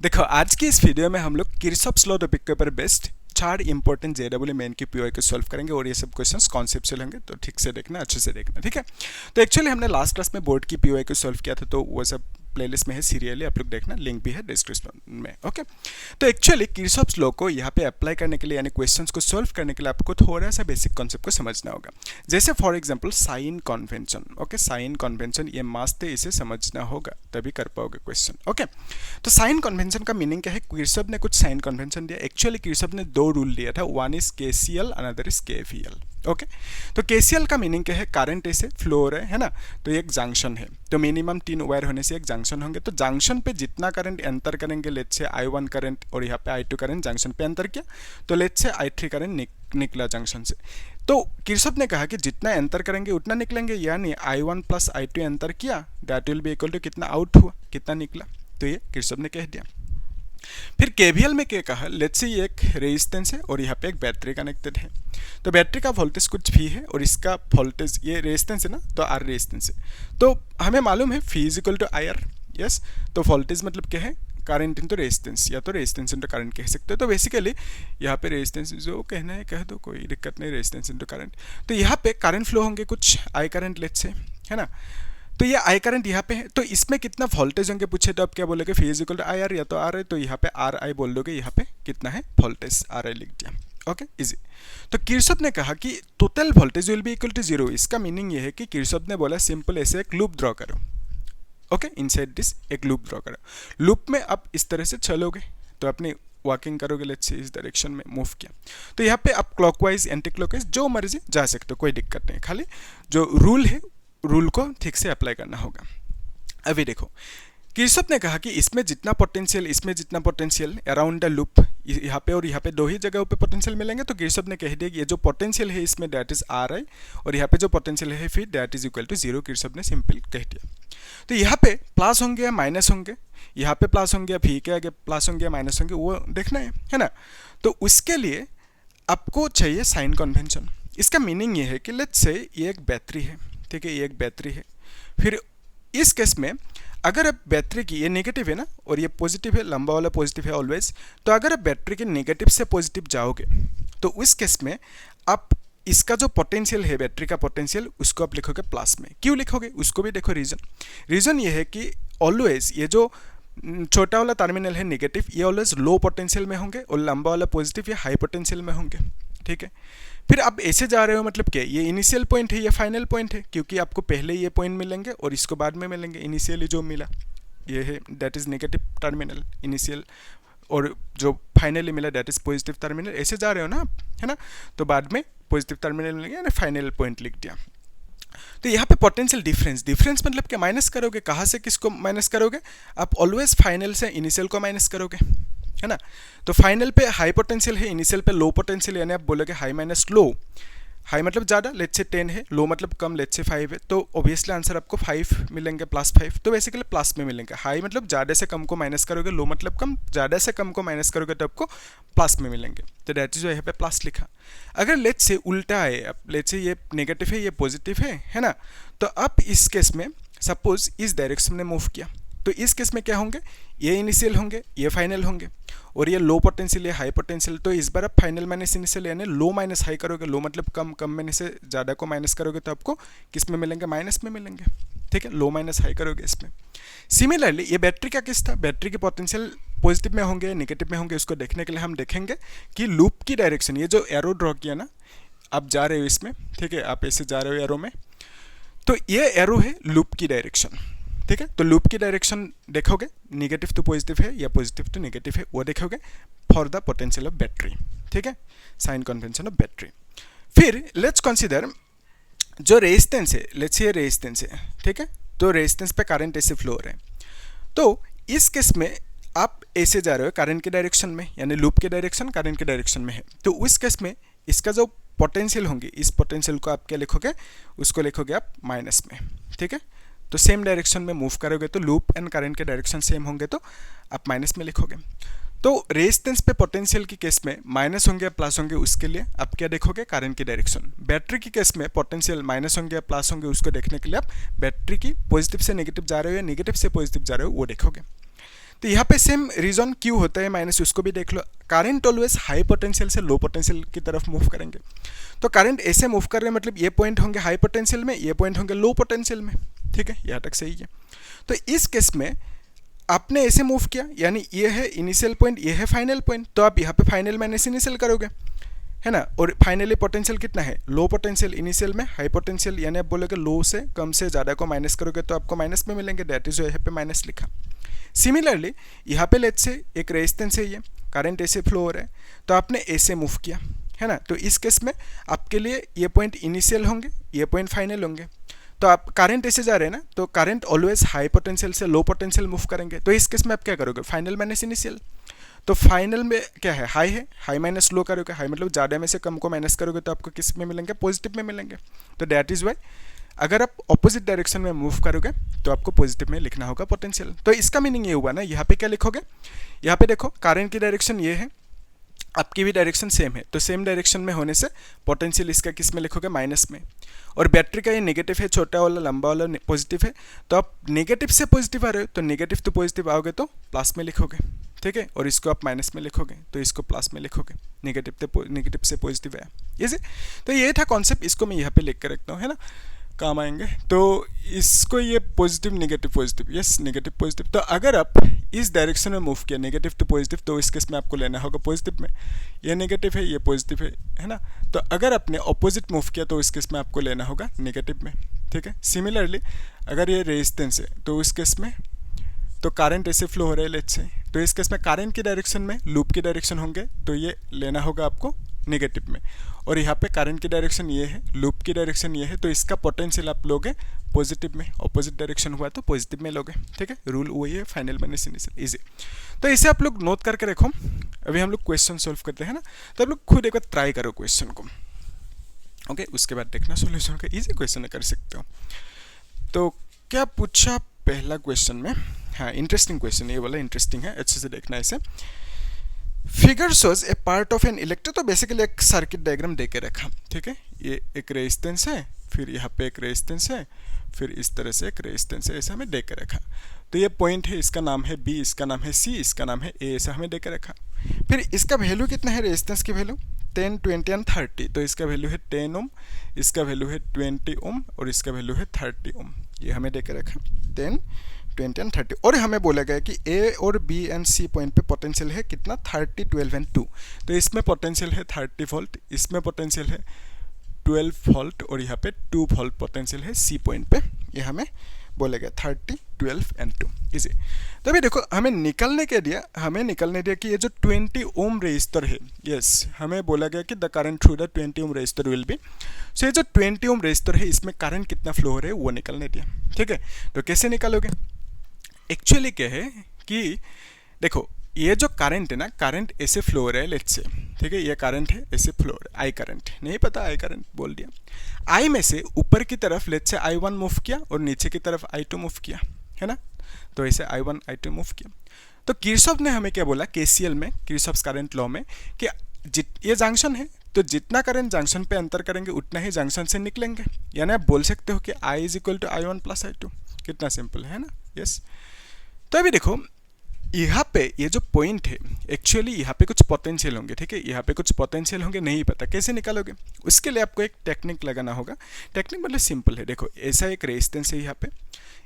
देखो आज की इस वीडियो में हम लोग किरचॉफ्स लॉ टॉपिक के ऊपर बेस्ड 4 इंपॉर्टेंट जेडब्ल्यू मेन की पीओआई को सॉल्व करेंगे और ये सब क्वेश्चंस कॉन्सेप्चुअल होंगे, तो ठीक से देखना, अच्छे से देखना, ठीक है। तो एक्चुअली हमने लास्ट क्लास में बोर्ड की पीओआई को सॉल्व किया था, तो वो सब प्लेलिस्ट में है, सीरियली आप लोग देखना, लिंक भी है डिस्क्रिप्शन में, ओके। तो एक्चुअली किरचॉफ्स लॉ को यहाँ पे अप्लाई करने के लिए यानी क्वेश्चंस को सॉल्व करने के लिए आपको थोड़ा सा बेसिक कॉन्सेप्ट को समझना होगा। जैसे for example sign convention, okay, sign convention ये मस्त है, इसे समझना होगा तभी कर पाओगे क्वेश्चन, ओके। तो साइन कन्वेंशन का मीनिंग क्या है? किरचॉफ ने कुछ साइन कन्वेंशन दिया। एक्चुअली किरचॉफ ने 2 रूल दिया था, one is KCL, another is KVL, okay. तो केसीएल का मीनिंग क्या है? करंट ऐसे फ्लो हो रहा है ना, तो एक जंक्शन है, तो मिनिमम 3 वायर होने से एक जंक्शन होंगे, तो जंक्शन पे जितना करंट एंटर करेंगे, लेट्स से I1 करंट और यहाँ पे I2 करंट जंक्शन पे एंटर किया, तो लेट्स से I3 करंट निकला जंक्शन से। तो किरचॉफ ने कहा कि जितना एंटर करेंगे उतना निकलेंगे, यानी I1 प्लस I2 एंटर किया, that will be equal to कितना आउट हुआ, कितना निकला, तो ये किरचॉफ ने कह दिया। फिर केवीएल में क्या कहा? लेट्स से ये एक रेजिस्टेंस है और यहाँ पे एक बैटरी कनेक्टेड है, तो बैटरी का वोल्टेज कुछ भी है और इसका वोल्टेज, ये रेजिस्टेंस है ना, तो आर रेजिस्टेंस है, तो हमें मालूम है V is equal to I R, yes. तो वोल्टेज मतलब क्या है? करंट इंटू रेजिस्टेंस, या तो रेजिस्टेंस इंटू करंट कह सकते हो। तो बेसिकली यहाँ पे रेजिस्टेंस जो कहना है कह दो, कोई दिक्कत नहीं, रेजिस्टेंस इंटू करंट। तो यहाँ पे करंट फ्लो होंगे कुछ आई करंट लेट्स से, है ना, तो ये आई करंट यहाँ पे है, तो इसमें कितना वोल्टेज होंगे पूछे तो आप क्या बोलोगे? V is equal to I R, या तो आर है तो यहाँ पे आर आई बोल दोगे, यहाँ पे कितना है वोल्टेज, आर आई लिख दिया, ओके, इजी। तो किरचॉफ ने कहा कि total voltage will be equal to 0। इसका मीनिंग ये है कि किरचॉफ ने बोला सिंपल ऐसे एक लूप ड्रॉ करो, ओके, इनसाइड दिस एक लूप ड्रॉ करो। लूप में आप इस तरह से चलोगे तो अपनी वॉकिंग करोगे, लेट्स से इस डायरेक्शन में मूव किया, तो यहाँ पे आप क्लॉकवाइज एंटी क्लॉकवाइज जो मर्जी जा सकते हो, कोई दिक्कत नहीं, खाली जो रूल है रूल को ठीक से अप्लाई करना होगा। अभी देखो, किरचॉफ ने कहा कि इसमें जितना पोटेंशियल, इसमें जितना पोटेंशियल अराउंड द लूप, यहाँ पे और यहाँ पे 2 ही जगहों पे पोटेंशियल मिलेंगे, तो किरचॉफ ने कह दिया कि ये जो पोटेंशियल है इसमें दैट इज आर आई, और यहाँ पे जो पोटेंशियल है फिर that is equal to 0, Kirchhoff ने सिंपल कह दिया। तो यहाँ पे प्लस होंगे या माइनस होंगे, यहाँ पे प्लस होंगे या भी के आगे प्लस होंगे या माइनस होंगे, वो देखना है ना। तो उसके लिए आपको चाहिए साइन कन्वेंशन। इसका मीनिंग ये है कि लेट्स से ये एक बैटरी है, ठीक है, ये एक बैटरी है। फिर इस केस में अगर आप बैटरी की, ये नेगेटिव है ना और ये पॉजिटिव है, लंबा वाला पॉजिटिव है ऑलवेज, तो अगर आप बैटरी के नेगेटिव से पॉजिटिव जाओगे तो उस केस में आप इसका जो पोटेंशियल है, बैटरी का पोटेंशियल, उसको आप लिखोगे प्लस में। क्यों लिखोगे उसको भी देखो, रीज़न ये है कि ऑलवेज ये जो छोटा वाला टर्मिनल है नेगेटिव, ये ऑलवेज लो पोटेंशियल में होंगे और लंबा वाला पॉजिटिव या हाई पोटेंशियल में होंगे, ठीक है। फिर आप ऐसे जा रहे हो, मतलब क्या, ये इनिशियल पॉइंट है, ये फाइनल पॉइंट है, क्योंकि आपको पहले ये पॉइंट मिलेंगे और इसको बाद में मिलेंगे। इनिशियली जो मिला ये है that is negative terminal initial, और जो फाइनली मिला दैट इज पॉजिटिव टर्मिनल। ऐसे जा रहे हो ना आप, है ना, तो बाद में पॉजिटिव टर्मिनल मिलेंगे, यानी फाइनल पॉइंट लिख दिया। तो यहाँ पे पोटेंशियल डिफरेंस मतलब क्या, माइनस करोगे, कहाँ से किसको माइनस करोगे? आप ऑलवेज फाइनल से इनिशियल को माइनस करोगे, है ना। तो फाइनल पे हाई पोटेंशियल है, इनिशियल पे लो पोटेंशियल, यानी आप बोलोगे हाई माइनस लो। हाई मतलब ज़्यादा, लेट्स से 10 है, लो मतलब कम, लेट्स से 5 है, तो ऑब्वियसली आंसर आपको 5 मिलेंगे, +5। तो बेसिकली प्लस में मिलेंगे। हाई मतलब ज़्यादा से कम को माइनस करोगे, लो मतलब कम, ज़्यादा से कम को माइनस करोगे तो आपको प्लस में मिलेंगे, तो दैट इज यहाँ पे प्लस लिखा। अगर लेट्स से उल्टा है, अब लेट्स से ये नेगेटिव है, ये पॉजिटिव है ना, तो अब इस केस में सपोज इस डायरेक्शन में मूव किया, तो इस केस में क्या होंगे? ये इनिशियल होंगे, ये फाइनल होंगे, और ये लो पोटेंशियल, ये हाई पोटेंशियल। तो इस बार आप फाइनल माइनस इनिशियल यानी लो माइनस हाई करोगे, लो मतलब कम, कम में से ज़्यादा को माइनस करोगे तो आपको किस में मिलेंगे? माइनस में मिलेंगे, ठीक है, लो माइनस हाई करोगे इसमें। सिमिलरली ये बैटरी का केस था, बैटरी के पोटेंशियल पॉजिटिव में होंगे, नेगेटिव में होंगे, उसको देखने के लिए हम देखेंगे कि लूप की डायरेक्शन, ये जो एरो ड्रॉ किया ना, आप जा रहे हो इसमें, ठीक है, आप ऐसे जा रहे हो एरो में, तो ये एरो है लूप की डायरेक्शन, ठीक है। तो लूप की डायरेक्शन देखोगे, नेगेटिव टू पॉजिटिव है या पॉजिटिव टू नेगेटिव है, वो देखोगे for the potential of battery, ठीक है, साइन कन्वेंशन ऑफ बैटरी। फिर लेट्स कंसीडर जो रेजिस्टेंस है, लेट्स ये रेजिस्टेंस है, ठीक है, तो रेजिस्टेंस पे करंट ऐसे फ्लो हो रहा है, तो इस केस में आप ऐसे जा रहे हो करंट के डायरेक्शन में, यानी लूप के डायरेक्शन करंट के डायरेक्शन में है, तो उस केस में इसका जो पोटेंशियल होंगे, इस पोटेंशियल को आप क्या लिखोगे? उसको लिखोगे आप माइनस में, ठीक है। तो सेम डायरेक्शन में मूव करोगे तो लूप एंड करंट के डायरेक्शन सेम होंगे, तो आप माइनस में लिखोगे। तो रेजिस्टेंस पे पोटेंशियल की केस में माइनस होंगे या प्लस होंगे, उसके लिए आप क्या देखोगे? करंट की डायरेक्शन। बैटरी की केस में पोटेंशियल माइनस होंगे या प्लस होंगे, उसको देखने के लिए आप बैटरी की पॉजिटिव से नेगेटिव जा रहे हो या नेगेटिव से पॉजिटिव जा रहे हो वो देखोगे। तो यहाँ पे सेम रीजन क्यों होता है माइनस, उसको भी देख लो। करंट ऑलवेज हाई पोटेंशियल से लो पोटेंशियल की तरफ मूव करेंगे। तो करंट ऐसे मूव कर रहे हैं, मतलब ये पॉइंट होंगे हाई पोटेंशियल में, ये पॉइंट होंगे लो पोटेंशियल में, ठीक है, यहाँ तक सही है। तो इस केस में आपने ऐसे मूव किया, यानी ये है इनिशियल पॉइंट, ये है फाइनल पॉइंट, तो आप यहाँ पे फाइनल माइनस इनिशियल करोगे, है ना। और फाइनली पोटेंशियल कितना है, लो पोटेंशियल, इनिशियल में हाई पोटेंशियल, यानी आप बोलोगे लो से कम से ज़्यादा को माइनस करोगे तो आपको माइनस में मिलेंगे, दैट इज यहाँ पे माइनस लिखा। सिमिलरली यहाँ पे लेट्स से एक रेजिस्टेंस है, ये करंट ऐसे फ्लो हो रहा है, तो आपने ऐसे मूव किया, है ना। तो इस केस में आपके लिए ये पॉइंट इनिशियल होंगे, ये पॉइंट फाइनल होंगे। तो आप करंट ऐसे जा रहे हैं ना, तो करंट ऑलवेज हाई पोटेंशियल से लो पोटेंशियल मूव करेंगे। तो इस केस में आप क्या करोगे, फाइनल माइनस इनिशियल। तो फाइनल में क्या है, हाई है, हाई माइनस लो करोगे, हाई मतलब ज़्यादा में से कम को माइनस करोगे तो आपको किस में मिलेंगे, पॉजिटिव में मिलेंगे। तो दैट इज़ वाई अगर आप ऑपोजिट डायरेक्शन में मूव करोगे तो आपको पॉजिटिव में लिखना होगा पोटेंशियल। तो इसका मीनिंग ये हुआ ना, यहाँ पे क्या लिखोगे, यहाँ पे देखो करंट की डायरेक्शन ये है, आपकी भी डायरेक्शन सेम है, तो सेम डायरेक्शन में होने से पोटेंशियल इसका किस में लिखोगे, माइनस में। और बैटरी का ये नेगेटिव है, छोटा वाला लंबा वाला पॉजिटिव है, तो आप नेगेटिव से पॉजिटिव आ रहे हो, तो नेगेटिव तो पॉजिटिव आओगे तो प्लस में लिखोगे, ठीक है, और इसको आप माइनस में लिखोगे तो इसको प्लस में लिखोगे, नेगेटिव से पॉजिटिव आया, ये। तो ये था कॉन्सेप्ट, इसको मैं यहाँ पे लिख कर रखता हूँ, है ना, काम आएंगे। तो इसको ये positive negative positive, yes negative positive. तो अगर आप इस डायरेक्शन में मूव किया नेगेटिव टू पॉजिटिव, तो इस केस में आपको लेना होगा पॉजिटिव में, ये नेगेटिव है, ये पॉजिटिव है ना। तो अगर आपने ऑपोजिट मूव किया तो इस केस में आपको लेना होगा नेगेटिव में, ठीक है। सिमिलरली अगर ये रेजिस्टेंस है तो इस केस में तो करंट ऐसे फ्लो हो रहा है लेट्स से, तो इस केस में करंट की डायरेक्शन में लूप की डायरेक्शन होंगे, तो ये लेना होगा आपको नेगेटिव में। और यहाँ पे करंट की डायरेक्शन ये है, लूप की डायरेक्शन ये है, तो इसका पोटेंशियल आप लोगे पॉजिटिव में, ऑपोजिट डायरेक्शन हुआ तो पॉजिटिव में लोगे, ठीक है। रूल वही है, फाइनल माइनस इनिशियल, इजी। तो इसे आप लोग नोट करके रखो। अभी हम लोग क्वेश्चन सॉल्व करते हैं ना, तो आप लोग खुद एक बार ट्राई करो क्वेश्चन को, ओके, उसके बाद देखना सोल्यूशन का, इजी क्वेश्चन कर सकते हो। तो क्या पूछा पहला क्वेश्चन में, हाँ इंटरेस्टिंग क्वेश्चन, ये वाला इंटरेस्टिंग है, अच्छे से देखना इसे। Figure shows a part of an electro, तो बेसिकली एक सर्किट डायग्राम दे के रखा, ठीक है। ये एक रेजिस्टेंस है, फिर यहाँ पे एक रेजिस्टेंस है, फिर इस तरह से एक रेजिस्टेंस है, ऐसा हमें दे के रखा। तो ये पॉइंट है, इसका नाम है बी, इसका नाम है सी, इसका नाम है ए, ऐसा हमें दे के रखा। फिर इसका वैल्यू कितना है, रेजिस्टेंस की वैल्यू 10, 20 एंड 30, तो इसका वैल्यू है 10 ओम, इसका वैल्यू है 20 ओम और इसका वैल्यू है 30 ओम, ये हमें दे के रखा 10, 20 एंड 30। और हमें बोला गया कि ए और बी एंड सी पॉइंट पे पोटेंशियल है कितना, 30, 12 एंड 2। तो इसमें पोटेंशियल है 30 वोल्ट, इसमें पोटेंशियल है 12 वोल्ट और यहाँ पे 2 वोल्ट पोटेंशियल है सी पॉइंट पे, ये हमें बोला गया 30, 12 एंड 2, इजी। तो अभी देखो हमें निकलने दिया कि ये जो 20 ओम रेजिस्टर है, यस हमें बोला गया कि the current through the 20 ohm resistor will be, so ये जो 20 ओम रेजिस्टर है इसमें करंट कितना फ्लो हो रहा है वो निकलने दिया, ठीक है। तो कैसे निकालोगे, एक्चुअली क्या है कि देखो ये जो करंट है ना, करंट ऐसे फ्लो हो रहा है लेट्स से, ठीक है, ये करंट है ऐसे फ्लो हो रहा है, आई करंट नहीं पता, आई करंट बोल दिया। आई में से ऊपर की तरफ लेट्स से I1 मूव किया और नीचे की तरफ I2 मूव किया, है ना। तो ऐसे I1 I2 मूव किया। तो किरचॉफ ने हमें क्या बोला, KCL में, किरचॉफ्स करंट लॉ में, कि ये जंक्शन है तो जितना करंट जंक्शन पे अंतर करेंगे उतना ही जंक्शन से निकलेंगे, यानी आप बोल सकते हो कि I is equal to I1 plus I2, कितना सिंपल है ना, यस। तो अभी देखो यहाँ पे ये जो पॉइंट है, एक्चुअली यहाँ पे कुछ पोटेंशियल होंगे, ठीक है, यहाँ पे कुछ पोटेंशियल होंगे, नहीं पता कैसे निकालोगे, उसके लिए आपको एक टेक्निक लगाना होगा। टेक्निक मतलब सिंपल है, देखो ऐसा एक रेजिस्टेंस है यहाँ पे,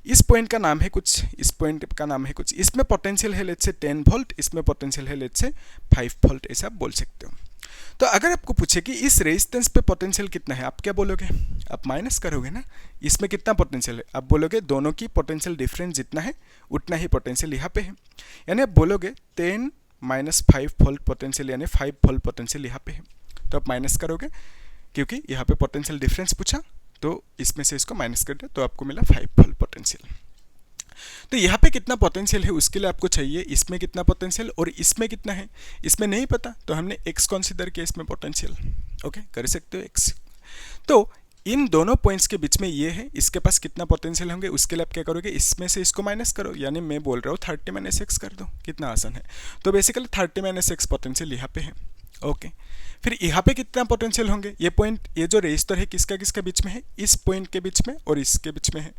इस पॉइंट का नाम है कुछ, इस पॉइंट का नाम है कुछ, इसमें पोटेंशियल है लेट्स से 10 वोल्ट, इसमें पोटेंशियल है लेट्स से 5 वोल्ट, ऐसा आप बोल सकते हो। तो अगर आपको पूछे कि इस रेजिस्टेंस पे पोटेंशियल कितना है, आप क्या बोलोगे, आप माइनस करोगे ना, इसमें कितना पोटेंशियल है, आप बोलोगे दोनों की पोटेंशियल डिफरेंस जितना है उतना ही पोटेंशियल यहाँ पे है, यानी आप बोलोगे 10 माइनस 5 वोल्ट पोटेंशियल, यानी 5 वोल्ट पोटेंशियल यहाँ पे है। तो आप माइनस करोगे क्योंकि यहाँ पे पोटेंशियल डिफरेंस पूछा, तो इसमें से इसको माइनस कर दिया तो आपको मिला 5 वोल्ट पोटेंशियल। तो यहाँ पे कितना पोटेंशियल है उसके लिए आपको चाहिए इसमें कितना पोटेंशियल और इसमें कितना है, इसमें नहीं पता तो हमने x कंसीडर किया इसमें पोटेंशियल, ओके कर सकते हो x। तो इन दोनों पॉइंट्स के बीच में ये है, इसके पास कितना पोटेंशियल होंगे उसके लिए आप क्या करोगे, इसमें से इसको माइनस करो, यानी मैं बोल रहा हूँ 30 माइनस x कर दो, कितना आसान है। तो बेसिकली 30 माइनस x पोटेंशियल यहाँ पे है, ओके फिर यहाँ पे कितना पोटेंशियल होंगे, ये पॉइंट, ये जो रेजिस्टर है किसका किसका बीच में है, इस पॉइंट के बीच में और इसके बीच में है,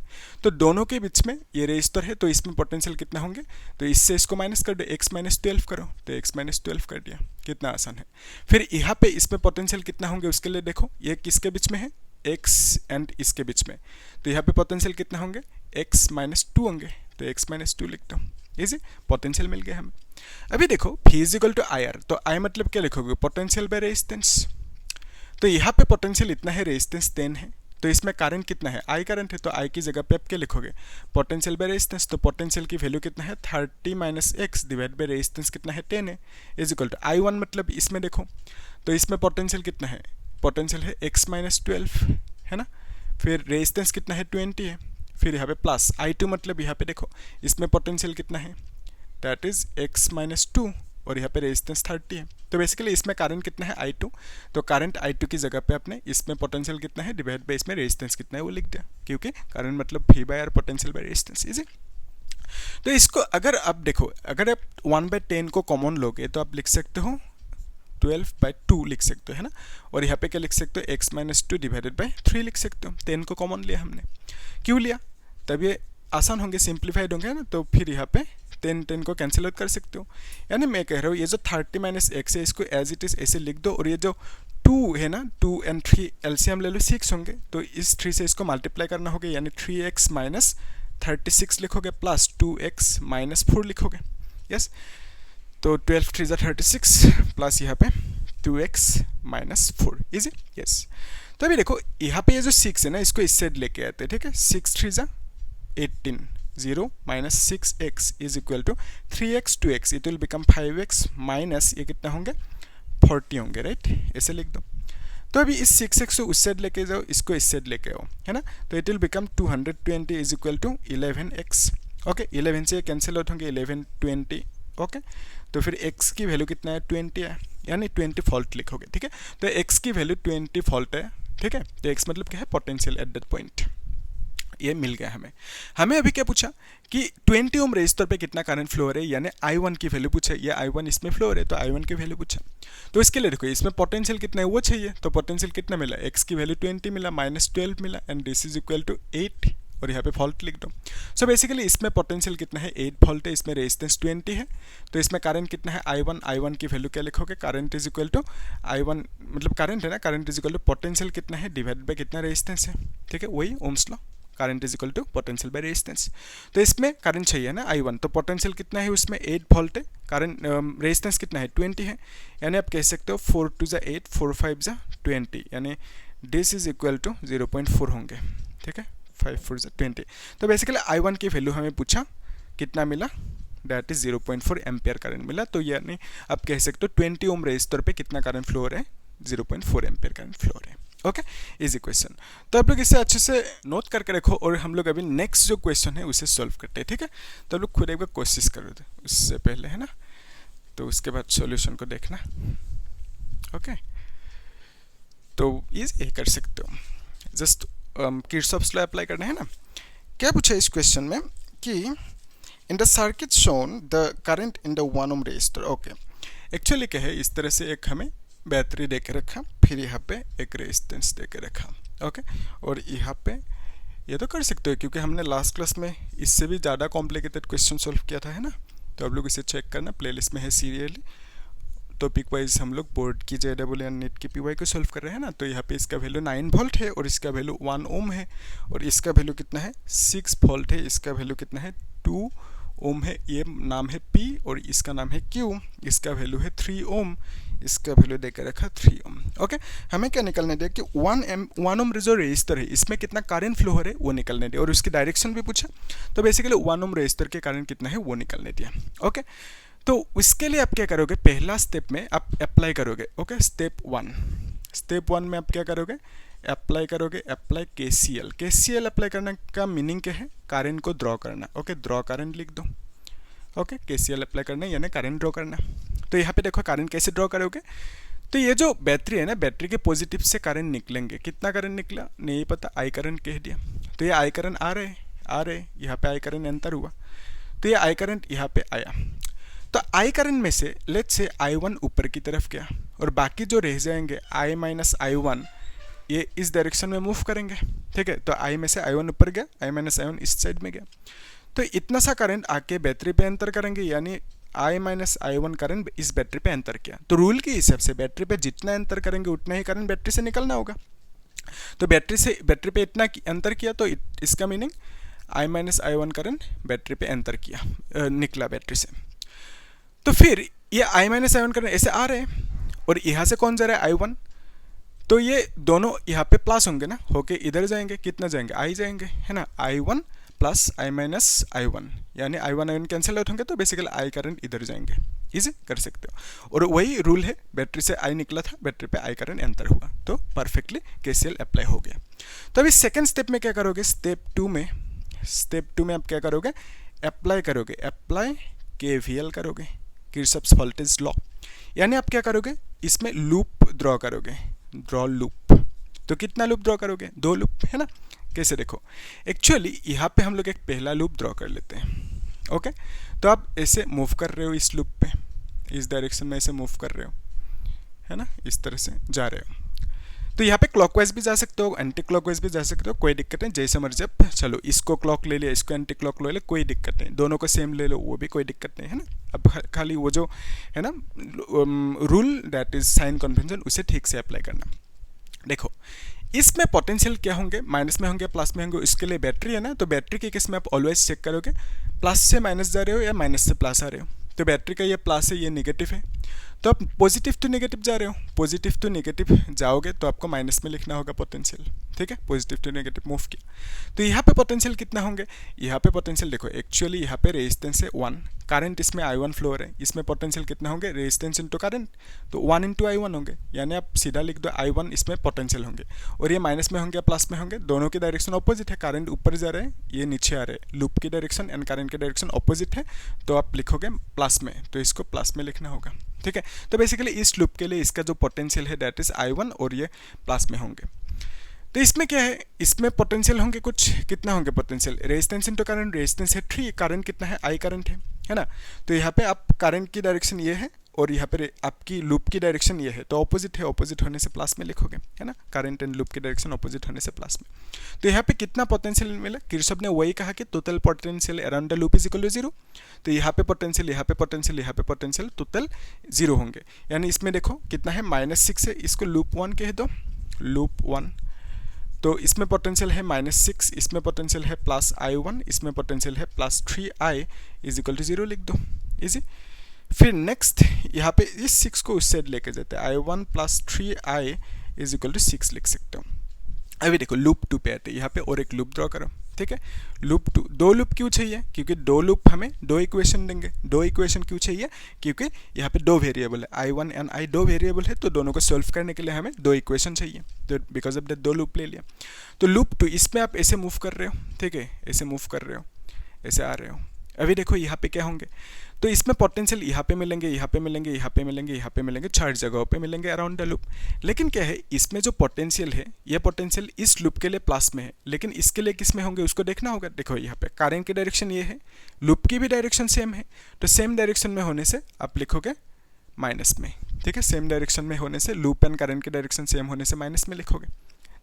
तो दोनों के बीच में ये रेजिस्टर है, तो इसमें पोटेंशियल कितना होंगे, तो इससे इसको माइनस कर दो, x माइनस 12 करो, तो x माइनस 12 कर दिया, कितना आसान है। फिर यहाँ पे इसमें पोटेंशियल कितना होंगे उसके लिए देखो, ये किसके बीच में है, x एंड इसके बीच में, तो यहाँ पे पोटेंशियल कितना होंगे, x माइनस 2 होंगे, तो x माइनस 2 लिख दो, इजी पोटेंशियल मिल गया हमें। अभी देखो V is equal to I R, तो आई मतलब क्या लिखोगे, पोटेंशियल बाय रेजिस्टेंस, तो यहाँ पे पोटेंशियल इतना है, रेजिस्टेंस 10 है, तो इसमें करंट कितना है, आई करंट है, तो आई की जगह पे आप क्या लिखोगे, पोटेंशियल बाय रेजिस्टेंस, तो पोटेंशियल की वैल्यू कितना है 30 minus x divide by resistance कितना है 10 है, इज इक्वल टू आई 1 मतलब इसमें देखो, तो इसमें पोटेंशियल कितना है, पोटेंशियल है x माइनस 12 है ना, फिर रेजिस्टेंस कितना है 20 है, फिर यहाँ पे प्लस आई 2 मतलब यहाँ पे देखो इसमें पोटेंशियल कितना है, दैट इज x माइनस 2 और यहाँ पे रेजिस्टेंस 30 है, तो बेसिकली इसमें करंट कितना है I2, तो करंट I2 की जगह पे आपने इसमें पोटेंशियल कितना है डिवाइड बाय इसमें रेजिस्टेंस कितना है वो लिख दिया, क्योंकि करंट मतलब V by R potential by resistance, easy. तो इसको अगर आप देखो, अगर आप 1/10 को कॉमन लोगे तो आप लिख सकते हो 12/2 लिख सकते हो, है ना, और यहाँ पे क्या लिख सकते हो, x माइनस 2 डिवाइडेड बाई 3 लिख सकते हो, 10 को कॉमन लिया हमने, क्यों लिया, तब ये आसान होंगे, सिंप्लीफाइड होंगे ना, तो फिर यहाँ पे 10 को कैंसिल आउट कर सकते हो, यानी मैं कह रहा हूँ ये जो 30 माइनस एक्स है इसको एज इट इज ऐसे लिख दो, और ये जो 2 है ना, 2 एंड 3 एलसीएम ले लो 6 होंगे, तो इस 3 से इसको मल्टीप्लाई करना होगा, यानी 3x माइनस 36 लिखोगे प्लस 2x माइनस 4 लिखोगे, यस, तो 12 3 36 प्लस यहाँ पे 2x माइनस 4, इजी, यस। तो अभी देखो यहाँ पे ये जो 6 है ना इसको इस साइड लेके आते हैं, ठीक है, 6 3 18, 0 minus 6x is equal to 3x 2x, it will become 5x minus ये कितना होंगे 40 होंगे, राइट, ऐसे लिख दो। तो अभी इस 6x को उस साइड लेके जाओ, इसको इस साइड लेके आओ, है ना, तो it will become 220 is equal to 11x, okay, 11 से कैंसिल आउट होंगे 11 20, ओके, तो फिर x की वैल्यू कितना है 20 है, यानी 20 वोल्ट लिखोगे, ठीक है, तो x की वैल्यू 20 वोल्ट है, ठीक है, तो x मतलब क्या है, पोटेंशियल एट दैट पॉइंट, ये मिल गया हमें अभी क्या पूछा कि 20 ओम रेजिस्टर पे कितना करंट फ्लो हो रहा है, यानी I1 की वैल्यू पूछा, ये I1 इसमें फ्लो हो रहा है, तो I1 की वैल्यू पूछा, तो इसके लिए देखो इसमें पोटेंशियल कितना है वो चाहिए, तो पोटेंशियल कितना मिला, x की वैल्यू 20 मिला, माइनस 12 मिला, and this is equal to 8, और यहाँ पे वोल्ट लिख दो। सो बेसिकली इसमें पोटेंशियल कितना है 8 वोल्ट है, इसमें रेजिस्टेंस 20 है, तो इसमें करंट कितना है I1 की वैल्यू क्या लिखोगे, current is equal to I1 मतलब करंट है ना, current is equal to potential कितना है डिवाइड बाय कितना रेजिस्टेंस है, ठीक है, वही Ohm's law, current is equal to potential by resistance, तो इसमें करंट चाहिए ना I1, तो पोटेंशियल कितना है उसमें 8 वोल्ट है, करंट रेजिस्टेंस कितना है 20 है, यानी आप कह सकते हो 4 2 8 4 5 20, यानी दिस इज इक्वल टू 0.4 होंगे, ठीक है, 5 4 20, तो बेसिकली I1 की वैल्यू हमें पूछा कितना मिला, दैट इज 0.4 एम्पियर करंट मिला, तो यानी आप कह सकते हो 20 ओम रेजिस्टर पे कितना करंट फ्लो हो रहा है, 0.4 एम्पियर करंट फ्लो हो रहा है, ओके, इजी क्वेश्चन। तो आप लोग इसे अच्छे से नोट करके रखो, और हम लोग अभी नेक्स्ट जो क्वेश्चन है उसे सॉल्व करते हैं, ठीक है, तो आप लोग खुद एक बार कोशिश करो उससे पहले, है ना, तो उसके बाद सॉल्यूशन को देखना, ओके, तो इजी कर सकते हो, जस्ट किरचॉफ्स लॉ अप्लाई करना है ना। क्या पूछा इस क्वेश्चन में कि in the circuit shown the current in the 1 ohm resistor, okay, actually क्या है, इस तरह से एक हमें बैटरी दे के रखा, फिर यहाँ पे एक रेजिस्टेंस दे के रखा, ओके, और यहाँ पे ये तो कर सकते हो क्योंकि हमने लास्ट क्लास में इससे भी ज़्यादा कॉम्प्लिकेटेड क्वेश्चन सॉल्व किया था, है ना, तो आप लोग इसे चेक करना, प्लेलिस्ट में है सीरियली, टॉपिक वाइज हम लोग बोर्ड की JEE एंड नीट की PY को सॉल्व कर रहे हैं ना, तो यहाँ पे इसका वैल्यू 9 वोल्ट है, और इसका वैल्यू 1 ओम है, और इसका वैल्यू कितना है 6 वोल्ट है, इसका वैल्यू कितना है 2 ओम है, ये नाम है P और इसका नाम है Q, इसका वैल्यू है 3 ओम, इसका वैल्यू देकर रखा 3 ओम, ओके, हमें क्या निकलने दिया कि 1 ओम जो रेजिस्टर है इसमें कितना करंट फ्लो हो रहा है वो निकलने दिया, और उसकी डायरेक्शन भी पूछा, तो बेसिकली 1 ओम रेजिस्टर के करंट कितना है वो निकलने दिया, ओके, तो उसके लिए आप क्या करोगे, पहला स्टेप में आप अप्लाई करोगे, ओके, स्टेप 1 में आप क्या करोगे, अप्लाई करोगे, अप्लाई KCL अप्लाई करने का मीनिंग क्या है, करंट को ड्रॉ करना, ओके, ड्रॉ करंट लिख दो, ओके, KCL अप्लाई करना यानी करंट ड्रॉ करना। तो यहाँ पे देखो करंट कैसे ड्रॉ करोगे, तो ये जो बैटरी है ना, बैटरी के पॉजिटिव से करंट निकलेंगे, कितना करंट निकला नहीं पता, आई करंट कह दिया, तो ये आई करंट आ रहे यहाँ पे आई करंट एंटर हुआ, तो ये आई करंट यहाँ पे आया, तो आई करंट में से लेट्स से I1 ऊपर की तरफ गया, और बाकी जो रह जाएंगे I माइनस I1 ये इस डायरेक्शन में मूव करेंगे, ठीक है। तो I में से I1 ऊपर गया, I माइनस I1 इस साइड में गया, तो इतना सा करंट आके बैटरी पे एंटर करेंगे, यानी I माइनस I1 करंट इस बैटरी पे एंटर किया। तो रूल के हिसाब से बैटरी पे जितना एंटर करेंगे उतना ही करंट बैटरी से निकलना होगा। तो बैटरी पे इतना एंटर किया, तो इसका meaning I minus I1 current battery पे एंटर किया, निकला बैटरी से। तो फिर ये I माइनस I1 करंट ऐसे आ रहे हैं और यहाँ से कौन जा रहा है I1, तो ये दोनों यहाँ पे प्लस होंगे ना, होके इधर जाएंगे, कितना जाएंगे I जाएंगे, है ना। I1 plus I minus I1 यानी I1 कैंसिल आउट होंगे, तो बेसिकली I करंट इधर जाएंगे, इजी कर सकते हो। और वही रूल है, बैटरी से I निकला था, बैटरी पे I करंट एंटर हुआ, तो परफेक्टली KCL अप्लाई हो गया। तो अभी सेकेंड स्टेप में क्या करोगे, स्टेप टू में आप क्या करोगे, अप्लाई करोगे, अप्लाई KVL करोगे, किरचॉफ्स वोल्टेज लॉ। यानी आप क्या करोगे, इसमें लूप ड्रॉ करोगे, ड्रॉ लूप। तो कितना लूप ड्रॉ करोगे, 2 लूप, है ना। कैसे देखो, एक्चुअली यहाँ पे हम लोग एक पहला लूप ड्रॉ कर लेते हैं, ओके। तो आप ऐसे मूव कर रहे हो इस लूप पे, इस डायरेक्शन में ऐसे मूव कर रहे हो, है ना, इस तरह से जा रहे हो। तो यहाँ पे क्लॉकवाइज भी जा सकते हो, एंटी क्लॉकवाइज भी जा सकते हो, कोई दिक्कत नहीं, जैसे मर्जी आप चलो, इसको क्लॉक ले लिया, इसको एंटी क्लॉक ले लिया, कोई दिक्कत नहीं, दोनों को सेम ले लो, वो भी कोई दिक्कत नहीं, है ना। अब खाली वो जो है ना rule, that is sine convention, उसे ठीक से अप्लाई करना। देखो इसमें पोटेंशियल क्या होंगे, माइनस में होंगे, प्लस में होंगे, इसके लिए बैटरी है ना, तो बैटरी के केस में आप ऑलवेज चेक करोगे प्लस से माइनस जा रहे हो या माइनस से प्लस आ रहे हो। तो बैटरी का ये प्लस है, ये नेगेटिव है, तो आप पॉजिटिव टू नेगेटिव जा रहे हो, पॉजिटिव टू नेगेटिव जाओगे तो आपको माइनस में लिखना होगा पोटेंशियल, ठीक है। पॉजिटिव टू नेगेटिव मूव किया, तो यहाँ पे पोटेंशियल कितना होंगे, यहाँ पे पोटेंशियल देखो, एक्चुअली यहाँ पे रेजिस्टेंस है 1, करंट इसमें I1 फ्लो है, इसमें पोटेंशियल कितना होंगे, रेजिस्टेंस इंटू करंट, तो 1 इंटू I1 होंगे, यानी आप सीधा लिख दो I1, इसमें पोटेंशियल होंगे। और ये माइनस में होंगे प्लस में होंगे, दोनों की डायरेक्शन ऑपोजिट है, करंट ऊपर जा रहे हैं, ये नीचे आ रहे हैं, लूप की डायरेक्शन एंड करंट की डायरेक्शन ऑपोजिट है, तो आप लिखोगे प्लस में, तो इसको प्लस में लिखना होगा, ठीक है। तो बेसिकली इस लूप के लिए इसका जो पोटेंशियल है दैट इज I1 और ये प्लस में होंगे। तो इसमें क्या है, इसमें पोटेंशियल होंगे कुछ, कितना होंगे potential, resistance into current, resistance है 3, करंट कितना है I करंट है ना। तो यहाँ पे आप करंट की डायरेक्शन ये है और यहाँ पे आपकी लूप की डायरेक्शन ये है, तो ऑपोजिट है, ऑपोजिट होने से प्लस में लिखोगे, है ना। करंट एंड लूप की डायरेक्शन ऑपोजिट होने से प्लस में। तो यहाँ पे कितना पोटेंशियल मिला, किरचॉफ ने वही कहा कि total potential around the loop is equal to 0। तो यहाँ पे पोटेंशियल, यहाँ पे पोटेंशियल, यहाँ पे पोटेंशियल टोटल 0 होंगे, यानी इसमें देखो कितना है -6 है, इसको लूप 1 कह दो, लूप 1। तो इसमें पोटेंशियल है -6, इसमें पोटेंशियल है प्लस I1, इसमें पोटेंशियल है plus 3I is equal to 0 लिख दो, इजी। फिर नेक्स्ट यहाँ पे इस 6 को उस साइड लेके जाते हैं, I1 plus 3I is equal to 6 लिख सकते हो। अभी देखो लूप 2 पे आते हैं, यहाँ पे और एक लूप ड्रॉ करो, ठीक है। लूप 2, 2 लूप क्यों चाहिए, क्योंकि 2 लूप हमें 2 इक्वेशन देंगे, 2 इक्वेशन क्यों चाहिए, क्योंकि यहाँ पे 2 वेरिएबल है, I1 एंड I 2 वेरिएबल है, तो दोनों को सॉल्व करने के लिए हमें 2 इक्वेशन चाहिए, तो बिकॉज ऑफ दैट 2 लूप ले लिया। तो लूप 2 इसमें आप ऐसे मूव कर रहे हो, ठीक है, ऐसे मूव कर रहे हो, ऐसे आ रहे हो। अभी देखो यहाँ पे क्या होंगे, तो इसमें पोटेंशियल यहाँ पे मिलेंगे, यहाँ पे मिलेंगे, यहाँ पे मिलेंगे, यहाँ पे मिलेंगे, 4 जगहों पे मिलेंगे अराउंड द लूप। लेकिन क्या है, इसमें जो पोटेंशियल है, ये पोटेंशियल इस लूप के लिए प्लस में है, लेकिन इसके लिए किस में होंगे उसको देखना होगा। देखो यहाँ पे करंट की डायरेक्शन ये है, लूप की भी डायरेक्शन सेम है, तो सेम डायरेक्शन में होने से आप लिखोगे माइनस में, ठीक है। सेम डायरेक्शन में होने से, लूप एंड करंट की डायरेक्शन सेम होने से माइनस में लिखोगे।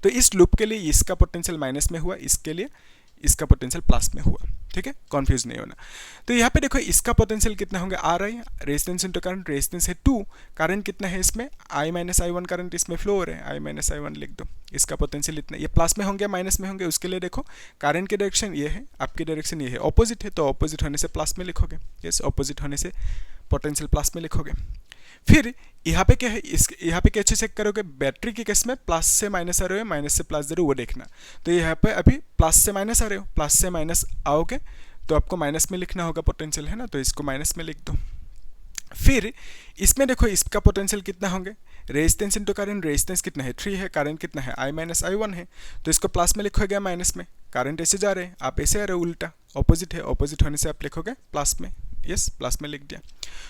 तो इस लूप के लिए इसका पोटेंशियल माइनस में हुआ, इसके लिए इसका पोटेंशियल प्लस में हुआ, ठीक है, कंफ्यूज नहीं होना। तो यहाँ पे देखो इसका पोटेंशियल कितना होंगे, आ रहा है, रेजिस्टेंस इनटू करंट, रेजिस्टेंस है 2, करंट कितना है इसमें, I माइनस I1 करंट इसमें फ्लो हो रहे हैं, I माइनस I1 लिख दो, इसका पोटेंशियल इतना, ये प्लस में होंगे माइनस में होंगे, उसके लिए देखो करंट की डायरेक्शन ये है, आपकी डायरेक्शन ये है, ऑपोजिट है, तो ऑपोजिट होने से प्लस में लिखोगे, यस, ऑपोजिट होने से पोटेंशियल प्लस में लिखोगे। फिर यहाँ पे क्या है, इस यहाँ पे कैसे चेक करोगे, बैटरी के केस में प्लस से माइनस आ रहे हो, माइनस से प्लस दे रहे हो, वो देखना। तो यहाँ पे अभी प्लस से माइनस आ रहे हो, प्लस से माइनस आओगे तो आपको माइनस में लिखना होगा पोटेंशियल, है ना, तो इसको माइनस में लिख दो। फिर इसमें देखो इसका पोटेंशियल कितना होंगे, रेजिस्टेंस इनटू करंट, रेजिस्टेंस कितना है 3 है, करंट कितना है I माइनस I1 है, तो इसको प्लस में लिखोगे माइनस में, करंट ऐसे जा रहे हैं, आप ऐसे आ रहे हो, उल्टा ऑपोजिट है, ऑपोजिट होने से आप लिखोगे प्लस में, यस, प्लस में लिख दिया।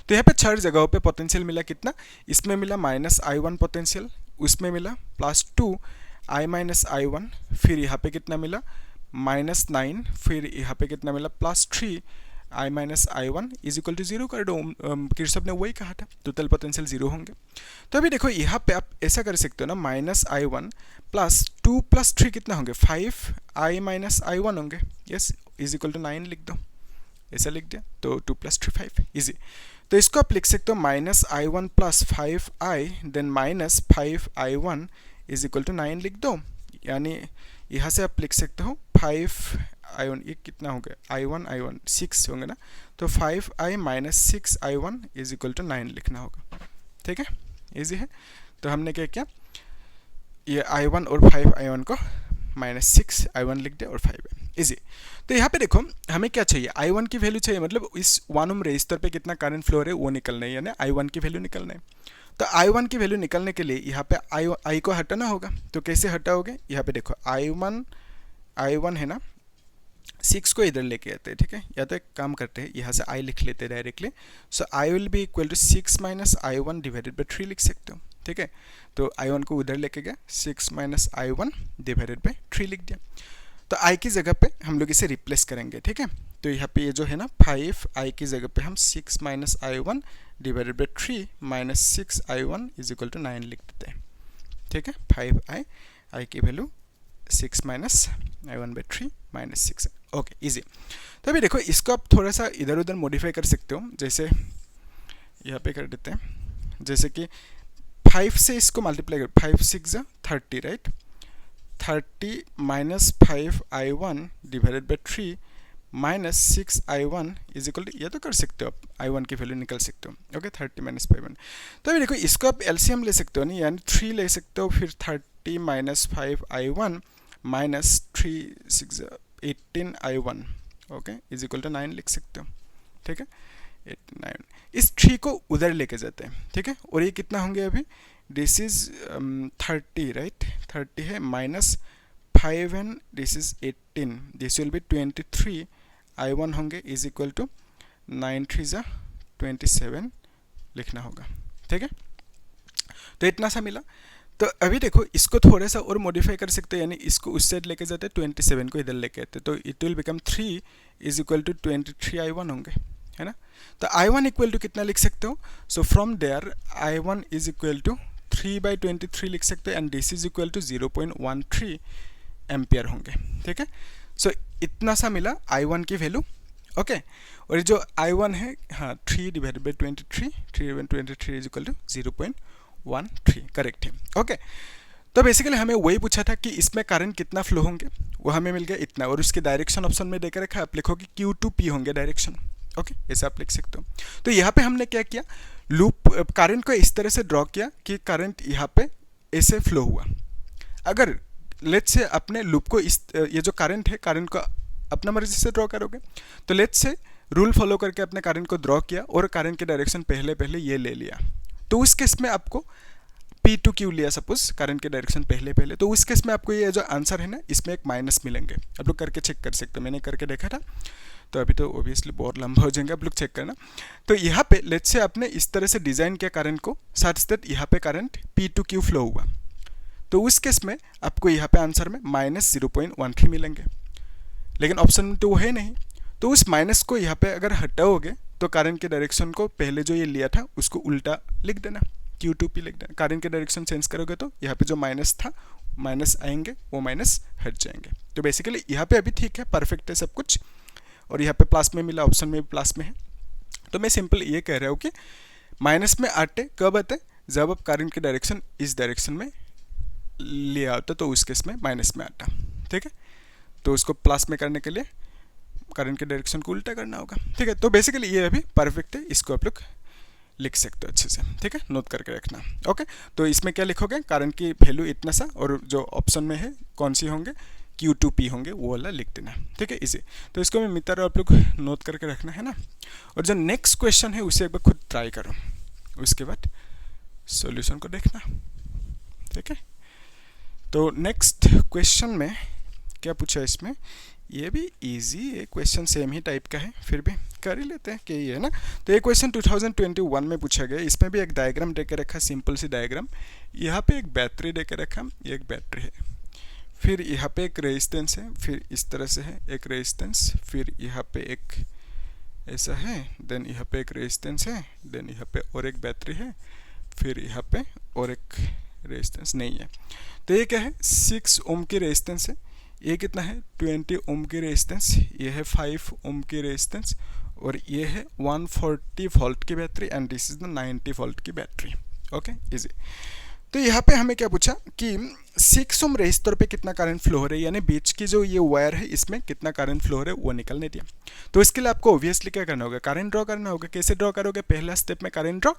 तो यहाँ पे 4 जगहों पे पोटेंशियल मिला, कितना, इसमें मिला -I1 पोटेंशियल, उसमें मिला +2 I माइनस I1, फिर यहाँ पे कितना मिला -9, फिर यहाँ पे कितना मिला +3 I minus I one is equal to zero कर दो, किरचॉफ ने वही कहा था, टोटल पोटेंशियल जीरो होंगे। तो अभी देखो यहाँ पे आप ऐसा कर सकते हो ना, minus I one plus 2 plus 3 कितना होंगे 5 I माइनस आई वन होंगे, यस इज इक्वल टू 9 लिख दो, ऐसा लिख दिया, तो 2 प्लस 3 5 इजी। तो इसको आप लिख सकते हो minus I one plus 5I then minus 5I1 is equal to 9 लिख दो, यानी यहाँ से आप लिख सकते हो 5I1, ये कितना हो गया I1 6 होंगे ना, तो 5I minus 6I1 is equal to 9 लिखना होगा, ठीक है, इजी है। तो हमने क्या किया, ये I1 और 5I1 को माइनस 6I1 लिख दिया और 5 इजी। तो यहाँ पे देखो हमें क्या चाहिए, I1 की वैल्यू चाहिए, मतलब इस 1 ओम रेजिस्टर पे कितना करंट फ्लो है वो निकलना है, यानी I1 की वैल्यू निकलना है। तो I1 की वैल्यू निकलने के लिए यहाँ पे I को हटाना होगा, तो कैसे हटाओगे, यहाँ पे देखो I1 है ना, 6 को इधर लेके आते हैं, ठीक है, या तो एक काम करते हैं यहाँ से I लिख लेते हैं directly, so I will be equal to 6 minus I1 divided by 3 लिख सकते हो, ठीक है। तो I1 को उधर लेके गया, 6 माइनस I1 डिवाइडेड बाई 3 लिख दिया। तो I की जगह पे हम लोग इसे रिप्लेस करेंगे, ठीक है। तो यहाँ पे ये जो है ना 5I की जगह पे हम 6 minus I1 divided by 3 minus 6I1 is equal to 9 लिख देते हैं, ठीक है। 5I की value 6 minus I1 by 3 minus 6, okay easy. तो अभी देखो इसको आप थोड़ा सा इधर उधर मॉडिफाई कर सकते हो, जैसे यहाँ पे कर देते हैं, जैसे कि 5 से इसको मल्टीप्लाई कर, 5 6 30 right, 30 minus 5I1 divided by 3 minus 6I1 is equal to, ये तो कर सकते हो आप, I1 की वैल्यू निकल सकते हो, ओके 30 माइनस 5I1। तो अभी देखो इसको आप LCM ले सकते हो नहीं, यानी 3 ले सकते हो, फिर 30 minus 5I1 minus 3 6 18I1 okay is equal to 9 लिख सकते हो, ठीक है 9। इस 3 को उधर लेके जाते हैं, ठीक है, और ये कितना होंगे अभी, दिस इज 30 राइट, 30 है minus 5 and this is 18, this will B 23I1 होंगे इज इक्वल टू 9 3 27 लिखना होगा, ठीक है। तो इतना सा मिला। तो अभी देखो इसको थोड़ा सा और मॉडिफाई कर सकते हैं, यानी इसको उस साइड लेके जाते हैं, 27 को इधर लेके आते हैं, तो it will become 3 is equal to 23I1 होंगे, है ना। तो I1 इक्वल टू कितना लिख सकते हो, so from there I1 is equal to 3/23 लिख सकते हो, and this is equal to 0.13 ampere होंगे, ठीक है। सो इतना सा मिला I1 की वैल्यू, ओके। और जो I1 है, हाँ 3 divided by 23, 3/23 is equal to 0.13 correct है, ओके। तो बेसिकली हमें वही पूछा था कि इसमें करंट कितना फ्लो होंगे, वो हमें मिल गया इतना, और उसके डायरेक्शन ऑप्शन में देकर रखा, आप लिखोगे Q2P होंगे डायरेक्शन, ओके ऐसा आप लिख सकते हो। तो यहाँ पे हमने क्या किया, लूप करंट को इस तरह से ड्रॉ किया कि करंट यहाँ पे ऐसे फ्लो हुआ। अगर लेट्स से अपने लूप को इस, ये जो करंट है, करंट को अपना मर्जी से ड्रॉ करोगे, तो लेट्स से रूल फॉलो करके अपने करंट को ड्रॉ किया और करंट के डायरेक्शन पहले ये ले लिया, तो उस केस में आपको P2Q लिया सपोज, करंट के डायरेक्शन पहले, तो उस केस में आपको ये जो आंसर है ना, इसमें एक माइनस मिलेंगे। आप लोग करके चेक कर सकते हो, मैंने करके देखा था, तो अभी तो ऑब्वियसली बहुत लंबा हो जाएंगे, आप लोग चेक करना। तो यहाँ पे लेट्स से आपने इस तरह से डिज़ाइन किया करंट को, सच दैट यहाँ पे करंट P2Q फ्लो हुआ, तो उस केस में आपको यहाँ पे आंसर में माइनस 0.13 मिलेंगे, लेकिन ऑप्शन में तो वो है नहीं, तो उस माइनस को यहाँ पे अगर हटाओगे तो करंट के डायरेक्शन को पहले जो ये लिया था उसको उल्टा लिख देना, Q2P लिख देना। करंट के डायरेक्शन चेंज करोगे तो यहाँ पे जो माइनस था, माइनस आएंगे, वो माइनस हट जाएंगे। तो बेसिकली यहाँ पे अभी ठीक है, परफेक्ट है सब कुछ, और यहाँ पे प्लस में मिला, ऑप्शन में भी प्लस में है। तो मैं सिंपल ये कह रहा हूँ कि माइनस में आते कब आते, जब आप करंट के डायरेक्शन इस डायरेक्शन में लिया होता, तो उस केस में माइनस में आता, ठीक है। तो उसको प्लस में करने के लिए करंट के डायरेक्शन को उल्टा करना होगा, ठीक है। तो बेसिकली ये अभी परफेक्ट है, इसको आप लोग लिख सकते हो अच्छे से, ठीक है, नोट करके रखना, ओके। तो इसमें क्या लिखोगे, करंट की वैल्यू इतना सा, और जो ऑप्शन में है कौन सी होंगे, Q2P होंगे, वो वाला लिख देना, ठीक है, इजी। तो इसको मैं मित्र आप लोग नोट करके रखना है ना। और जो नेक्स्ट क्वेश्चन है उसे एक बार खुद ट्राई करो, उसके बाद सॉल्यूशन को देखना, ठीक है। तो नेक्स्ट क्वेश्चन में क्या पूछा है, इसमें ये भी इजी है, क्वेश्चन सेम ही टाइप का है, फिर भी कर ही लेते हैं कि ये है ना। तो ये क्वेश्चन 2021 में पूछा गया, इसमें भी एक डायग्राम दे के रखा, सिंपल सी डायग्राम। यहाँ पे एक बैटरी दे के रखा, ये एक बैटरी है, फिर यहाँ पे एक रेजिस्टेंस है, फिर इस तरह से है एक रेजिस्टेंस, फिर यहाँ पे एक ऐसा है, देन यहाँ पे एक रेजिस्टेंस है, देन यहाँ पे और एक बैटरी है, फिर यहाँ पे और एक रेजिस्टेंस नहीं है। तो ये क्या है, 6 ओम की रेजिस्टेंस है, ये कितना है 20 ओम की रेजिस्टेंस, ये है 5 ओम की रेजिस्टेंस, और ये है 140 वोल्ट की battery, and this is the 90 volt की बैटरी। Okay, easy. तो यहाँ पे हमें क्या पूछा कि 6 ओम रेजिस्टर पे कितना करंट फ्लो हो रहा है, यानी बीच की जो ये वायर है इसमें कितना करंट फ्लो हो रहा है वो निकलने दिया। तो इसके लिए आपको ऑब्वियसली क्या करना होगा, करंट ड्रॉ करना होगा। कैसे ड्रॉ करोगे, पहला स्टेप में करंट ड्रॉ,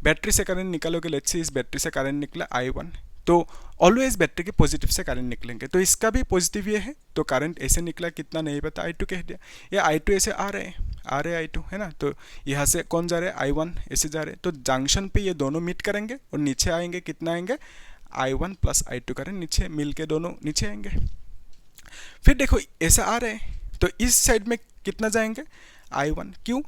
बैटरी से करंट निकालोगे। लेट्स से इस बैटरी से करंट निकला I1, तो ऑलवेज बैटरी के पॉजिटिव से करंट निकलेंगे, तो इसका भी पॉजिटिव ये है, तो करंट ऐसे निकला, कितना नहीं पता, I2 कह दिया। ये I2 ऐसे आ रहे हैं I2 है ना, तो यहाँ से कौन जा रहे हैं, I1 ऐसे जा रहे हैं, तो जंक्शन पे ये दोनों मीट करेंगे और नीचे आएंगे, कितना आएंगे, I1 प्लस I2 करंट नीचे मिल के दोनों नीचे आएंगे। फिर देखो ऐसा आ रहे हैं, तो इस साइड में कितना जाएंगे, I1, क्यों,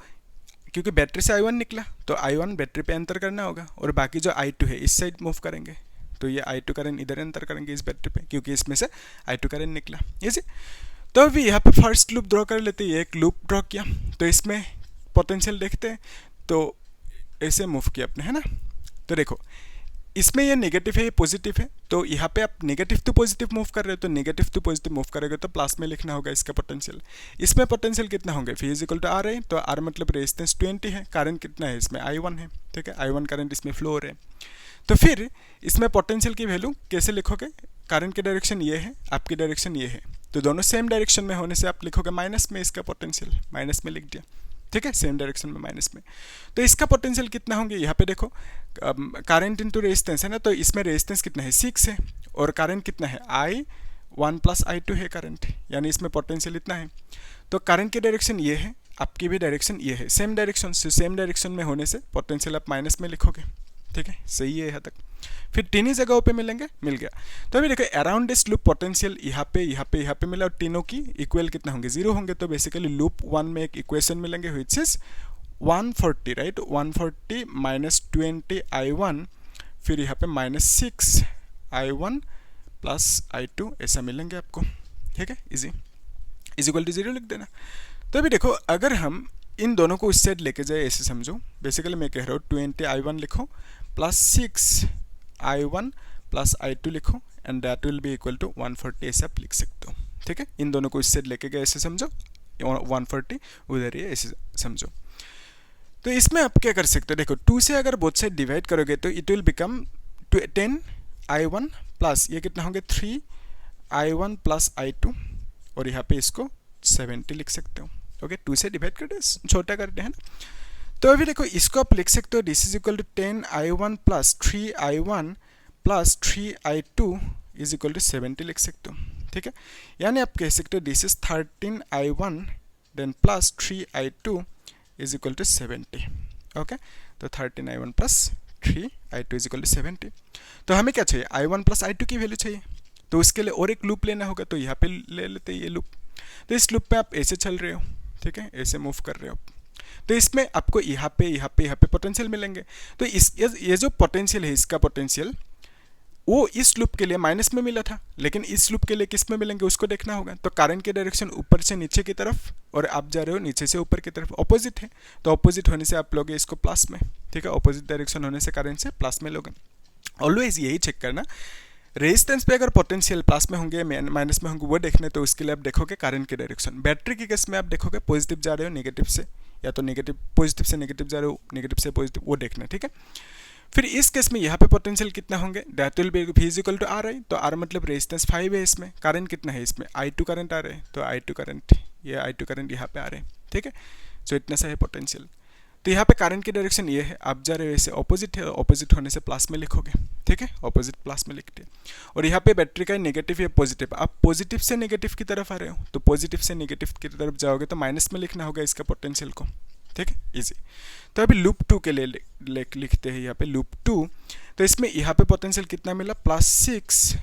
क्योंकि बैटरी से I1 निकला, तो I1 बैटरी पे एंटर करना होगा, और बाकी जो I2 है इस साइड मूव करेंगे, तो ये I2 करंट इधर एंटर करेंगे इस बैटरी पे, क्योंकि इसमें से I2 करंट निकला। इजी। तो अभी यहाँ पे फर्स्ट लूप ड्रॉ कर लेते हैं, एक लूप ड्रॉ किया, तो इसमें पोटेंशियल देखते हैं, तो ऐसे मूव किया अपने, है ना। तो देखो इसमें ये नेगेटिव है, ये पॉजिटिव है, तो यहाँ पे आप नेगेटिव टू पॉजिटिव मूव कर रहे हो, तो नेगेटिव टू पॉजिटिव मूव करेगा तो प्लस में लिखना होगा इसका पोटेंशियल। इसमें पोटेंशियल कितना होंगे, V is equal to R है, तो R मतलब रेजिस्टेंस 20 है, करंट कितना है इसमें I1 है, ठीक है, I1 करंट इसमें फ्लो हो रहे हैं। तो फिर इसमें पोटेंशियल की वैल्यू कैसे लिखोगे, करंट की डायरेक्शन ये है, आपकी डायरेक्शन ये है, तो दोनों सेम डायरेक्शन में होने से आप लिखोगे माइनस में, इसका पोटेंशियल माइनस में लिख दिया, ठीक है, सेम डायरेक्शन में माइनस में। तो इसका पोटेंशियल कितना होंगे, यहाँ पे देखो करंट इनटू रेजिस्टेंस है ना, तो इसमें रेजिस्टेंस कितना है 6 है, और करंट कितना है I1 प्लस I2 है करंट, यानी इसमें पोटेंशियल इतना है। तो करंट की डायरेक्शन ये है, आपकी भी डायरेक्शन ये है, सेम डायरेक्शन से, सेम डायरेक्शन में होने से पोटेंशियल आप माइनस में लिखोगे, ठीक है, सही है यहाँ तक। फिर तीन ही जगहों पे मिलेंगे, मिल गया। तो अभी देखो अराउंड दिस लूप पोटेंशियल यहाँ पे मिला, और तीनों की इक्वल कितना होंगे, 0 होंगे, तो बेसिकली लूप 1 में एक इक्वेशन मिलेंगे which is 140, right, 140 minus 20 I1, फिर यहाँ पे माइनस 6 I1 प्लस I2 ऐसा मिलेंगे आपको, ठीक है, इजी, इज इक्वल टू 0 लिख देना। तो अभी देखो अगर हम इन दोनों को इस साइड लेके जाए, ऐसे समझो, बेसिकली मैं कह रहा हूँ 20 I1 लिखो प्लस 6 I1 प्लस I2 लिखो, and that will be equal to 140, ऐसे आप लिख सकते हो, ठीक है। इन दोनों को इस साइड लेके गए, ऐसे समझो, 140 उधर ही ऐसे समझो। तो इसमें आप क्या कर सकते हो, देखो 2 से अगर बोथ साइड डिवाइड करोगे तो it will become 10 I1 plus ये कितना होंगे 3 I1 प्लस I2, और यहाँ पे इसको 70 लिख सकते हो। ओके, 2 से डिवाइड करते छोटा करते हैं ना। तो अभी देखो इसको आप लिख सकते हो, this is equal to 10 I1 plus 3 I1 plus 3 I2 is equal to 70 लिख सकते हो, ठीक है। यानी आप कह सकते हो this is 13 I1 then plus 3 I2 is equal to 70। Okay, तो 13 I1 plus 3 I2 is equal to 70। तो हमें क्या चाहिए, I1 प्लस I2 की वैल्यू चाहिए, तो उसके लिए और एक लूप लेना होगा, तो यहाँ पे ले लेते हैं ये लूप। तो इस लूप पे आप ऐसे चल रहे हो, ठीक है, ऐसे मूव कर रहे हो, तो इसमें आपको यहाँ पे पोटेंशियल मिलेंगे। तो ये जो पोटेंशियल है, इसका पोटेंशियल वो इस लूप के लिए माइनस में मिला था, लेकिन इस लूप के लिए किस में मिलेंगे उसको देखना होगा। तो करंट की डायरेक्शन ऊपर से नीचे की तरफ, और आप जा रहे हो नीचे से ऊपर की तरफ, ऑपोजिट है, तो ऑपोजिट होने से आप लोगे इसको प्लस में, ठीक है, ऑपोजिट डायरेक्शन होने से करंट से प्लस में लोगे। ऑलवेज यही चेक करना, रेजिस्टेंस पे अगर पोटेंशियल प्लस में होंगे माइनस में होंगे वो देखने, तो उसके लिए आप देखोगे करंट की डायरेक्शन। बैटरी के केस में आप देखोगे पॉजिटिव जा रहे हो नेगेटिव से, या तो नेगेटिव पॉजिटिव से नेगेटिव जा रहे हो, नेगेटिव से पॉजिटिव, वो देखना, ठीक है। फिर इस केस में यहाँ पे पोटेंशियल कितना होंगे, that will be V is equal to R है, तो R मतलब रेजिस्टेंस 5 है, इसमें करंट कितना है, इसमें I2 करंट आ रहे हैं, तो I2 करंट, ये I2 करंट यहाँ पे आ रहे हैं, ठीक है। सो इतना सा है पोटेंशियल। तो यहाँ पे करंट की डायरेक्शन ये है, आप जा रहे हो ऐसे, ऑपोजिट है, ऑपोजिट होने से प्लस में लिखोगे, ठीक है, ऑपोजिट प्लस में लिखते हैं। और यहाँ पे बैटरी का नेगेटिव या पॉजिटिव, आप पॉजिटिव से नेगेटिव की तरफ आ रहे हो, तो पॉजिटिव से नेगेटिव की तरफ जाओगे तो माइनस में लिखना होगा इसका पोटेंशियल को, ठीक है, इजी। तो अभी लूप 2 के लिए लिखते हैं यहाँ पे लूप 2। तो इसमें यहाँ पे पोटेंशियल कितना मिला, प्लस 6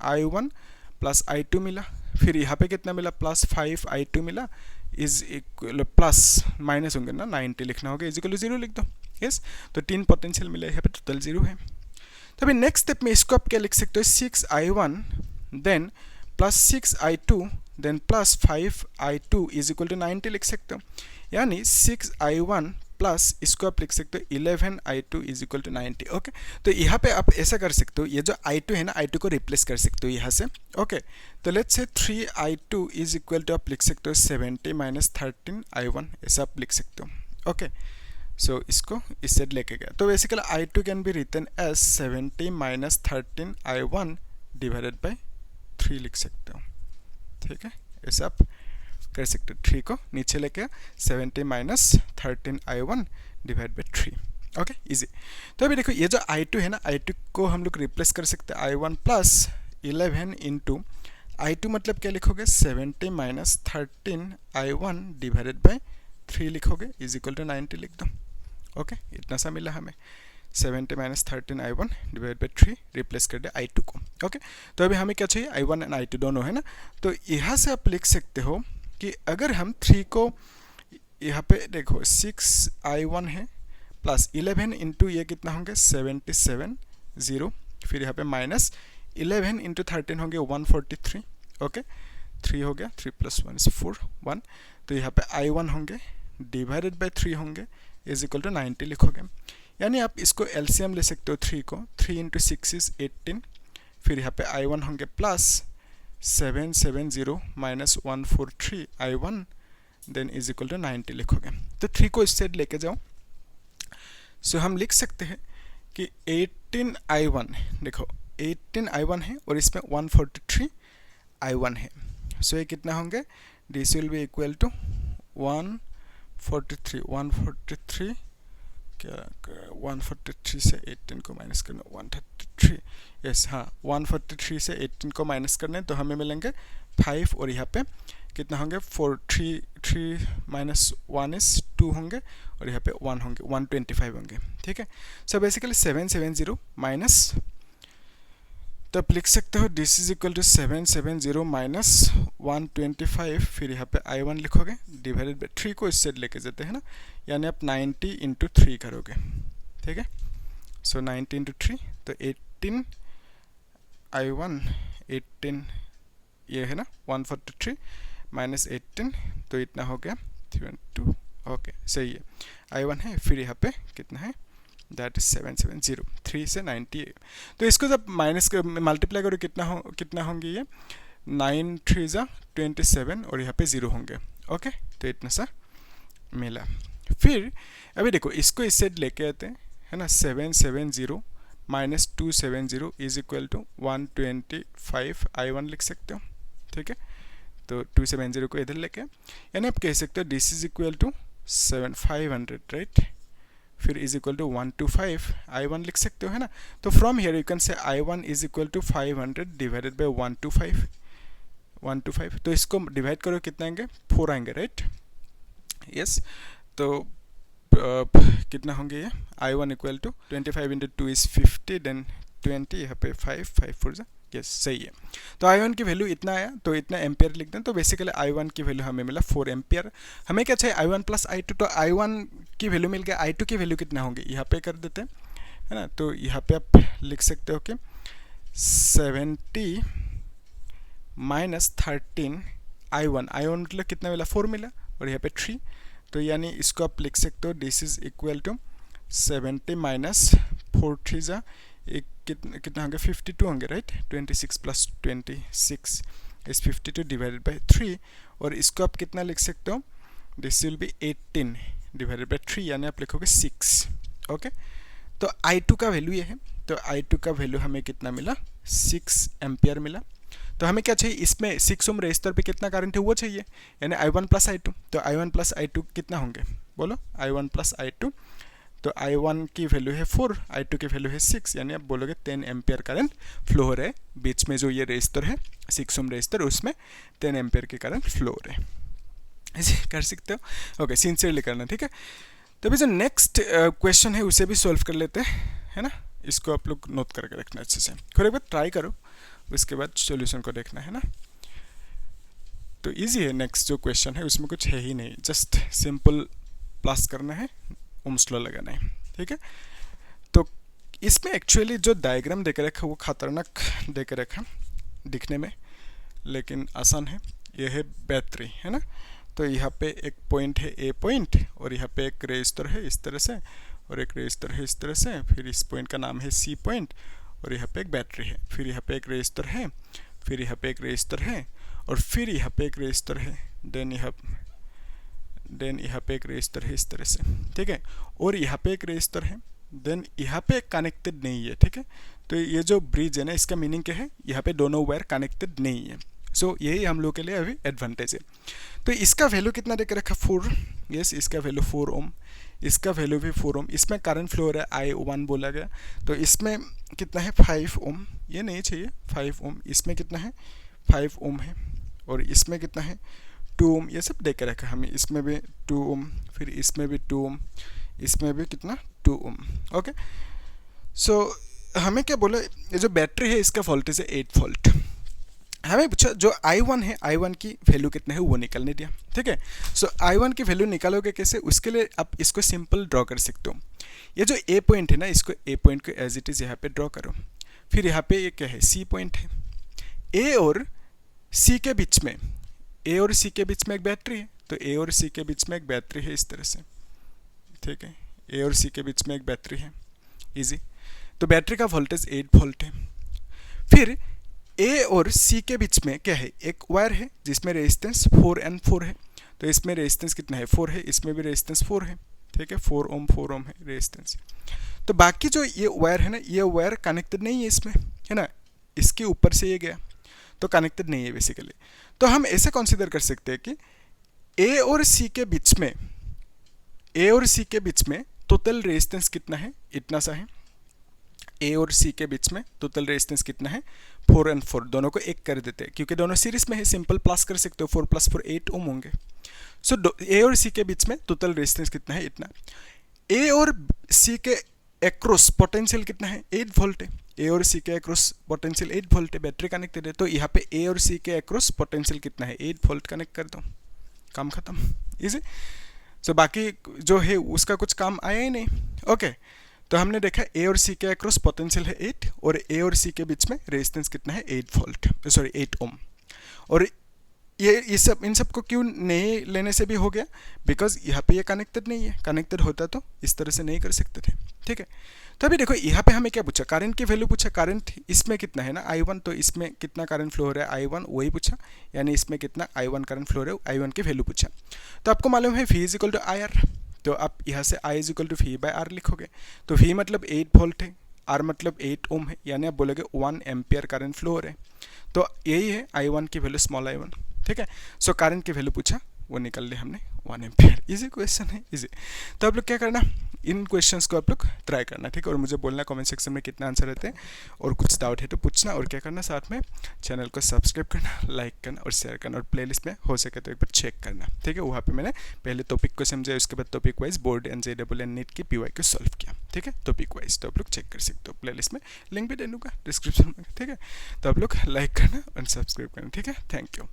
I1 प्लस I2 मिला, फिर यहाँ पे कितना मिला, प्लस 5 I2 मिला, इज इक्वल प्लस माइनस होंगे ना, 90 लिखना होगा, इज इक्वल टू 0 लिख दो, यस। तो 3 पोटेंशियल मिला, यहाँ पे टोटल 0 है। तो अभी नेक्स्ट स्टेप में इसको आप क्या लिख सकते हो, 6 I1 then plus 6 I2 then plus 5i2 is equal to 90 लिख सकते हो, यानी 6i1 प्लस इसको आप लिख सकते हो 11i2 is equal to 90। Okay, तो यहाँ पे आप ऐसा कर सकते हो, ये जो i2 है ना, i2 को रिप्लेस कर सकते हो यहाँ से। ओके, तो let's say 3i2 is equal to आप लिख सकते हो 70 माइनस 13i1, ऐसा आप लिख सकते हो। ओके, सो इसको इस साइड लेके गया, तो basically i2 can be written as 70 minus 13i1 divided by 3 लिख सकते हो। ठीक है, ऐसा आप कर सकते हो। 3 को नीचे लेके 70 minus 13i1 divide by 3। Okay, easy. तो अभी देखो ये जो i2 है ना, i2 को हम लोग रिप्लेस कर सकते हैं i1 प्लस 11 इंटू i2 मतलब क्या लिखोगे 70 माइनस 13i1 डिवाइडेड बाई 3 लिखोगे इज इक्वल टू 90 लिख दो। ओके, इतना सा मिला हमें, 70 minus 13i1 divide by 3, replace कर दे i2 को। ओके, तो अभी हमें क्या चाहिए, i1 एंड i2 दोनों है ना, तो यहाँ से आप लिख सकते हो कि अगर हम 3 को यहाँ पे देखो 6i1 है प्लस 11 इंटू ये कितना होंगे 77 0, फिर यहाँ पे माइनस 11 इंटू 13 होंगे 143। ओके, 3 हो गया, 3 प्लस 1 इज 4 1, तो यहाँ पे i1 होंगे डिवाइडेड बाई 3 होंगे इज इक्वल टू 90 लिखोगे, यानी आप इसको एलसीएम ले सकते हो 3 को, 3 इंटू 6 इज 18, फिर यहाँ पे i1 होंगे plus 770 minus 143 i1 then is equal to 90 लिखोगे। तो 3 को इस साइड लेके जाओ, सो हम लिख सकते हैं कि 18i1, देखो 18i1 है और इसमें 143i1 है, सो ये कितना होंगे, this will be equal to 143 क्या 143 से 18 को माइनस करना 133, यस हाँ 143 से 18 को माइनस करने तो हमें मिलेंगे 5, और यहाँ पे कितना होंगे 4 3 माइनस 1 इज 2 होंगे, और यहाँ पे 1 होंगे 125 होंगे। ठीक है, सो बेसिकली 770 माइनस, तो आप लिख सकते हो this is equal to 770 minus 125, फिर यहाँ पे i1 लिखोगे डिवाइडेड बाई 3 को इस साइड लेके जाते हैं ना, यानी आप 90 इंटू 3 करोगे। ठीक है, सो 90 इंटू 3 तो 18 i1 18 ये है ना 143 माइनस 18, तो इतना हो गया 32। ओके, सही है, i1 है, फिर यहाँ पे कितना है दैट इज 770, 3 से 90, तो इसको जब माइनस मल्टीप्लाई करो कितना होंगे ये 9 3 जा 27, और यहाँ पे 0 होंगे। ओके, तो इतना सा मिला। फिर अभी देखो इसको इस साइड लेके आते हैं है ना, 770 minus 270 is equal to 125 i1 लिख सकते हो। ठीक है, तो 270 को इधर लेके, यानी आप कह सकते हो this is equal to 500 right, फिर इज इक्वल टू 125 i1 लिख सकते हो है ना, तो from here you can say i1 is equal to 500 divided by 125, तो इसको डिवाइड करो कितना आएंगे 4 आएंगे राइट, यस, तो कितना होंगे ये i1 equal to 25 into 2 is 50, then 20, यहाँ पे 5 4 जा, यस सही है। तो i1 की वैल्यू इतना आया, तो इतना एम्पियर लिख दें, तो बेसिकली i1 की वैल्यू हमें मिला 4 एम्पियर। हमें क्या चाहिए i1 प्लस i2, तो i1 की वैल्यू मिल गया, i2 की वैल्यू कितना होंगी यहाँ पे कर देते हैं है ना, तो यहाँ पे आप लिख सकते हो कि 70 माइनस 13 i1 मतलब कितना मिला 4 मिला, और यहाँ पे 3, तो यानी इसको आप लिख सकते हो this is equal to 70 minus 4 3 जा एक कितना होंगे 52 होंगे right, 26 plus 26 is 52 divided by 3, और इसको आप कितना लिख सकते हो this will be 18 divided by 3, यानी आप लिखोगे 6। ओके, तो i2 का वैल्यू ये है, तो i2 का वैल्यू हमें कितना मिला 6 एम्पियर मिला। तो हमें क्या चाहिए, इसमें 6 ओम रेजिस्टर पे कितना करंट है वो चाहिए, यानी i1 प्लस i2, तो i1 प्लस i2 कितना होंगे बोलो, i1 प्लस i2, तो i1 की वैल्यू है 4, i2 की वैल्यू है 6, यानी आप बोलोगे 10 एम्पियर करंट फ्लो हो रहा है, बीच में जो ये रेजिस्टर है 6 ओम रेजिस्टर उसमें 10 एम्पियर के करंट फ्लो हो रहे हैं, ऐसे कर सकते हो। ओके, सिंसियरली करना, ठीक है। तो अभी जो नेक्स्ट क्वेश्चन है उसे भी सॉल्व कर लेते हैं है ना, इसको आप लोग नोट करके रखना अच्छे से, फिर एक बार ट्राई करो, उसके बाद सॉल्यूशन को देखना है ना। तो इजी है, नेक्स्ट जो क्वेश्चन है उसमें कुछ है ही नहीं, जस्ट सिंपल प्लस करना है, ओम्स लॉ लगाना है, ठीक है। तो इसमें एक्चुअली जो डायग्राम देकर रखा वो खतरनाक देकर रखा दिखने में, लेकिन आसान है, ये है बैटरी, है ना। तो यहाँ पे एक पॉइंट है ए पॉइंट, और यहाँ पे एक रेजिस्टर है इस तरह से, और एक रेजिस्टर है इस तरह से, फिर इस पॉइंट का नाम है सी पॉइंट, और यहाँ पे एक बैटरी है, फिर यहाँ पे एक रेजिस्टर है, फिर यहाँ पे एक रेजिस्टर है, और फिर यहाँ पे एक रेजिस्टर है, देन यहाँ पे एक रेजिस्टर है इस तरह से, ठीक है, और यहाँ पे एक रेजिस्टर है, देन यहाँ पे कनेक्टेड नहीं है, ठीक है। तो ये जो ब्रिज है ना, इसका मीनिंग क्या है, यहाँ पे दोनों वायर कनेक्टेड नहीं है। सो यही हम लोग के लिए अभी एडवांटेज है। तो इसका वैल्यू कितना देकर रखा, 4, यस, इसका वैल्यू 4 ओम, इसका वैल्यू भी 4 ओम, इसमें करंट फ्लो हो रहा है I1 बोला गया, तो इसमें कितना है 5 ओम, ये नहीं चाहिए 5 ओम, इसमें कितना है 5 ओम है, और इसमें कितना है 2 ओम, ये सब देकर रखा हमें, इसमें भी 2 ओम, फिर इसमें भी 2 ओम, इसमें भी कितना 2 ओम, ओके। सो हमें क्या बोला, ये जो बैटरी है इसका वोल्टेज है 8 वोल्ट। हमें पूछा जो I1 है, I1 की वैल्यू कितना है वो निकालने दिया, ठीक है। सो I1 की वैल्यू निकालोगे कैसे, उसके लिए आप इसको सिंपल ड्रॉ कर सकते हो। ये जो ए पॉइंट है ना, इसको ए पॉइंट को एज इट इज़ यहाँ पे ड्रॉ करो, फिर यहाँ पे ये क्या है सी पॉइंट है, ए और सी के बीच में, ए और सी के बीच में एक बैटरी है, तो ए और सी के बीच में एक बैटरी है इस तरह से, ठीक है, ए और सी के बीच में एक बैटरी है, इजी। तो बैटरी का वोल्टेज 8 वोल्ट है। फिर ए और सी के बीच में क्या है, एक वायर है जिसमें रेजिस्टेंस 4N4 है, तो इसमें रेजिस्टेंस कितना है 4 है, इसमें भी रेजिस्टेंस 4 है, ठीक है, 4 ओम है रेजिस्टेंस। तो बाकी जो ये वायर है ना, ये वायर कनेक्टेड नहीं है इसमें, है ना, इसके ऊपर से ये गया तो कनेक्टेड नहीं है बेसिकली। तो हम ऐसे कंसीडर कर सकते हैं कि ए और सी के बीच में टोटल रेजिस्टेंस कितना है, इतना सा है। ए और सी के बीच में टोटल रेजिस्टेंस कितना है 4N4, दोनों को एक कर देते हैं क्योंकि दोनों सीरीज में है, सिंपल प्लस कर सकते हो, 4 + 4 8 ओम होंगे। सो ए और सी के बीच में टोटल रेजिस्टेंस कितना है, इतना। ए और सी के एक्रॉस पोटेंशियल कितना है 8 वोल्ट है, ए और सी के एक्रॉस पोटेंशियल 8 वोल्ट है, बैटरी कनेक्टेड है, तो यहाँ पे ए और सी के एक्रॉस पोटेंशियल कितना है 8 वोल्ट, कनेक्ट कर दो, काम खत्म, इजी। सो बाकी जो है उसका कुछ काम आया ही नहीं, ओके। तो हमने देखा ए और सी के अक्रॉस पोटेंशियल है 8, और ए और सी के बीच में रेजिस्टेंस कितना है 8 वोल्ट, सॉरी 8 ओम। और ये सब इन सब को क्यों नहीं लेने से भी हो गया, बिकॉज यहाँ पे ये कनेक्टेड नहीं है, कनेक्टेड होता तो इस तरह से नहीं कर सकते थे, ठीक है। तो अभी देखो यहाँ पे हमें क्या पूछा, करंट की वैल्यू पूछा, करंट इसमें कितना है ना I1, तो इसमें कितना करंट फ्लो हो रहा है I1 वही पूछा, यानी इसमें कितना I1 करंट फ्लो हो रहा है I1 की वैल्यू पूछा। तो आपको मालूम है V = IR, तो आप यहाँ से I = V/R लिखोगे, तो V मतलब 8 वोल्ट है, R मतलब 8 ओम है, यानी आप बोलोगे 1 एम्पियर करंट फ्लो हो रहा है, तो यही है I1 की वैल्यू स्मॉल I1, ठीक है। सो करंट की वैल्यू पूछा, वो निकाल लिया हमने 1 एम्पियर, इजी क्वेश्चन है, इजी। तो आप लोग क्या करना, इन क्वेश्चंस को आप लोग ट्राई करना, ठीक है, और मुझे बोलना कमेंट सेक्शन में कितना आंसर रहते हैं, और कुछ डाउट है तो पूछना, और क्या करना, साथ में चैनल को सब्सक्राइब करना, लाइक करना और शेयर करना, और प्लेलिस्ट में हो सके तो एक बार चेक करना, ठीक है। वहाँ पे मैंने पहले टॉपिक को समझाया, उसके बाद topic wise board and JEE NEET की PY को सॉल्व किया, ठीक है, टॉपिक वाइज। तो आप लोग चेक कर सकते हो, प्लेलिस्ट में लिंक भी दे दूँगा डिस्क्रिप्शन में, ठीक है। तो आप लोग लाइक करना और सब्सक्राइब करना, ठीक है। Thank you.